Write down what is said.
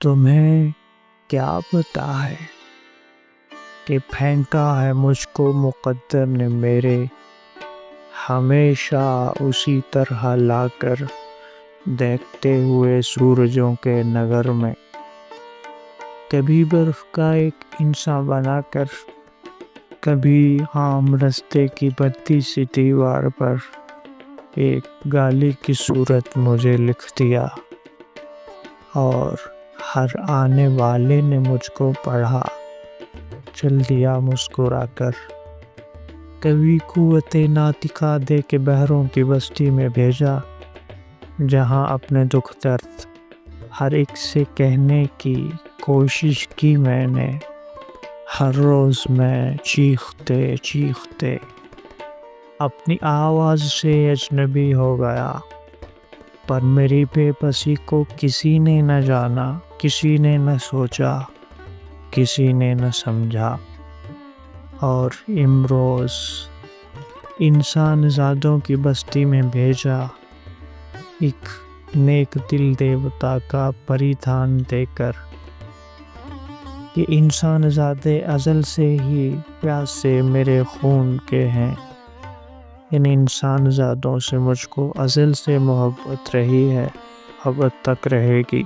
تمہیں کیا پتا ہے کہ پھینکا ہے مجھ کو مقدر نے میرے، ہمیشہ اسی طرح لا کر دیکھتے ہوئے سورجوں کے نگر میں، کبھی برف کا ایک انسان بنا کر، کبھی عام رستے کی بھدی سی دیوار پر ایک گالی کی صورت مجھے لکھ دیا، اور ہر آنے والے نے مجھ کو پڑھا چل دیا مسکرا کر۔ کبھی قوت ناطقہ دے کے بحروں کی بستی میں بھیجا، جہاں اپنے دکھ درد ہر ایک سے کہنے کی کوشش کی میں نے، ہر روز میں چیختے چیختے اپنی آواز سے اجنبی ہو گیا، پر میری بے بسی کو کسی نے نہ جانا، کسی نے نہ سوچا، کسی نے نہ سمجھا، اور امروز انسان زادوں کی بستی میں بھیجا ایک نیک دل دیوتا کا پریدھان دے کر، کہ انسان زادے ازل سے ہی پیاسے میرے خون کے ہیں، ان انسان زادوں سے مجھ کو ازل سے محبت رہی ہے، ابد تک رہے گی۔